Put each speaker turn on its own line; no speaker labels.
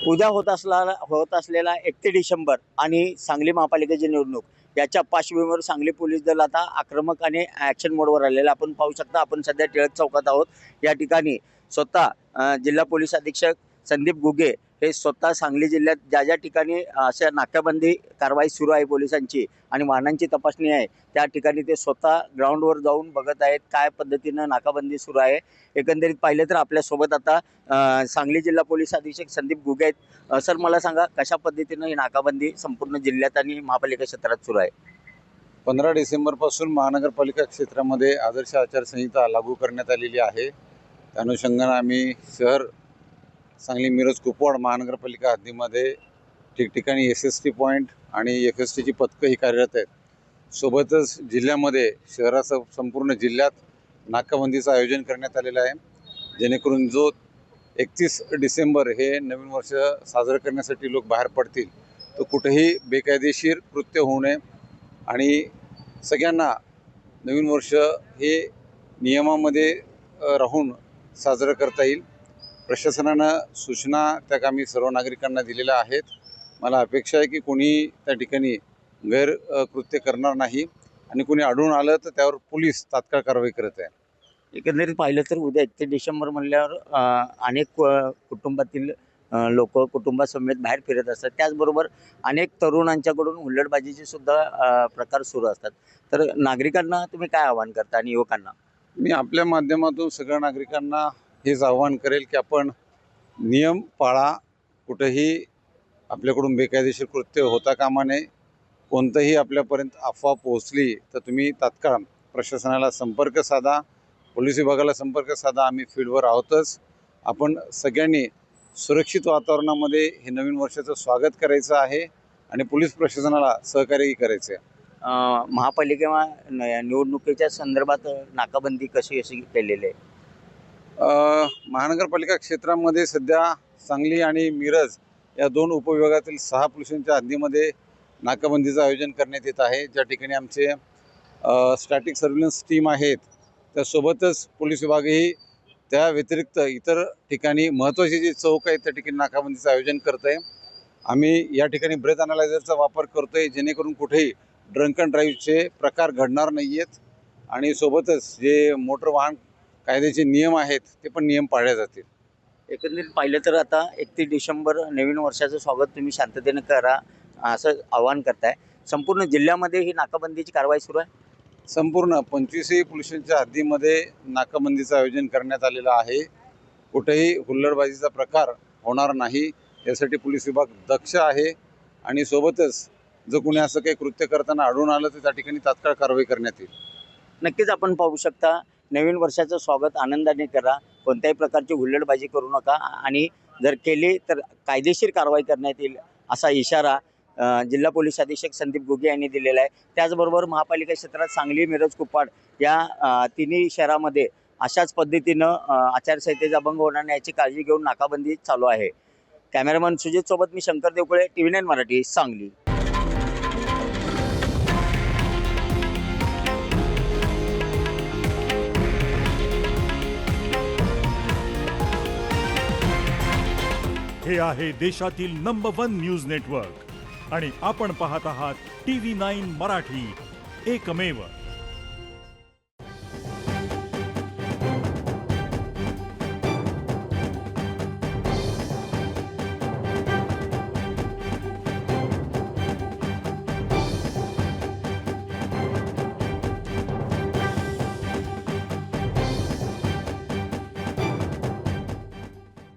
उद्या होत असलेला 31 डिसेंबर आणि सांगली महापालिकेची निवडणूक याच्या पार्श्वभूमीवर सांगली पोलीस दल आता आक्रमक आणि ॲक्शन मोडवर आलेला आपण पाहू शकता। आपण सध्या टिळक चौकात आहोत। या ठिकाणी स्वतः जिल्हा पोलीस अधीक्षक संदीप गुगे हे स्वतः सांगली जिल्ह्यात ज्या ठिकाणी अशा नाकाबंदी कारवाई सुरू आहे पोलिसांची आणि वाहनांची तपासणी आहे त्या ठिकाणी ते स्वतः ग्राउंडवर जाऊन बघत आहेत काय पद्धतीनं नाकाबंदी सुरू आहे। एकंदरीत पाहिलं तर आपल्यासोबत आता सांगली जिल्हा पोलीस अधीक्षक संदीप गुगे आहेत। सर मला सांगा कशा पद्धतीनं ही नाकाबंदी संपूर्ण जिल्ह्यात आणि महापालिका क्षेत्रात सुरू आहे।
15 डिसेंबरपासून महानगरपालिका क्षेत्रामध्ये आदर्श आचारसंहिता लागू करण्यात आलेली आहे। त्या अनुषंगाने आम्ही शहर सांगली मिरज कुपवाड महानगरपालिका हद्दीमध्ये ठिकठिकाणी SST पॉईंट आणि FSTची पथकं ही कार्यरत आहेत। सोबतच जिल्ह्यामध्ये शहरासह संपूर्ण जिल्ह्यात नाकाबंदीचं आयोजन करण्यात आलेलं आहे, जेणेकरून जो 31 डिसेंबर हे नवीन वर्ष साजरं करण्यासाठी लोक बाहेर पडतील तर कुठेही बेकायदेशीर कृत्य होऊ नये आणि सगळ्यांना नवीन वर्ष हे नियमामध्ये राहून साजरं करता येईल। प्रशासनानं सूचना त्या कामी सर्व नागरिकांना दिलेल्या आहेत। मला अपेक्षा आहे की कोणी त्या ठिकाणी गैरकृत्य करणार नाही आणि कोणी आढळून आलं तर त्यावर पोलीस तात्काळ कारवाई करत आहे।
एकंदरीत पाहिलं तर उद्या 31 डिसेंबर म्हणल्यावर अनेक कुटुंबातील लोक कुटुंबासमेत बाहेर फिरत असतात। त्याचबरोबर अनेक तरुणांच्याकडून हुल्लडबाजीचे सुद्धा प्रकार सुरू असतात। तर नागरिकांना तुम्ही काय आवाहन करता आणि युवकांना?
मी आपल्या माध्यमातून सगळ्या नागरिकांना हेच आवाहन करेल की आपण नियम पाळा, कुठेही आपल्याकडून बेकायदेशीर कृत्य होता कामा नये। कोणतंही आपल्यापर्यंत अफवा पोहोचली तर तुम्ही तात्काळ प्रशासनाला संपर्क साधा, पोलीस विभागाला संपर्क साधा। आम्ही फील्डवर आहोतच। आपण सगळ्यांनी सुरक्षित वातावरणामध्ये हे नवीन वर्षाचं स्वागत करायचं आहे आणि पोलीस प्रशासनाला सहकार्यही करायचं आहे।
महापालिका निवडणुकीच्या संदर्भात नाकाबंदी कशी केलेली आहे?
महानगरपालिका क्षेत्रामध्ये सध्या सांगली आणि मिरज या दोन उपविभागातील 6 पोलिसांच्या हद्दीमध्ये नाकाबंदीचं आयोजन करण्यात येत आहे। ज्या ठिकाणी आमचे स्टॅटिक सर्व्हिलन्स टीम आहेत त्यासोबतच पोलीस विभागही त्या व्यतिरिक्त इतर ठिकाणी महत्त्वाचे जे चौक आहेत त्या ठिकाणी नाकाबंदीचं आयोजन करत आहे। आम्ही या ठिकाणी ब्रेथ अनालायझरचा वापर करतो आहे, जेणेकरून कुठेही ड्रंक अँड ड्राईव्हचे प्रकार घडणार नाही आहेत आणि सोबतच जे मोटर वाहन कायद्याचे नियम आहेत ते पण नियम पाळले जातील।
एकंदरीत पाहिलं तर आता 31 डिसेंबर नवीन वर्षाचं स्वागत तुम्ही शांततेने करा असं आवाहन करताय। संपूर्ण जिल्ह्यामध्ये ही नाकाबंदीची कारवाई सुरू आहे।
संपूर्ण 25 पोलिसांच्या हद्दीमध्ये नाकाबंदीचं आयोजन करण्यात आलेलं आहे। कुठेही हुल्लडबाजीचा प्रकार होणार नाही यासाठी पोलीस विभाग दक्ष आहे आणि सोबतच जर कोणी असं काही कृत्य करताना आढळून आलं तर त्या ठिकाणी तात्काळ कारवाई करण्यात येईल।
नक्कीच आपण पाहू शकता नवीन वर्षाचं स्वागत आनंदाने करा, कोणत्याही प्रकारची हुल्लडबाजी करू नका आणि जर केली तर कायदेशीर कारवाई करण्यात येईल असा इशारा जिल्हा पोलीस अधीक्षक संदीप गुगे यांनी दिलेला आहे। त्याचबरोबर महापालिका क्षेत्रात सांगली मिरज कुपवाड या तिन्ही शहरामध्ये अशाच पद्धतीनं आचारसंहितेचा भंग होणार नाही याची काळजी घेऊन नाकाबंदी चालू आहे। कॅमेरामन सुजित सोबत मी शंकर देवकुळे, TV9 मराठी, सांगली।
हे आहे देशातील नंबर 1 न्यूज नेटवर्क आणि आपण पाहत आहात TV9 मराठी, एकमेव।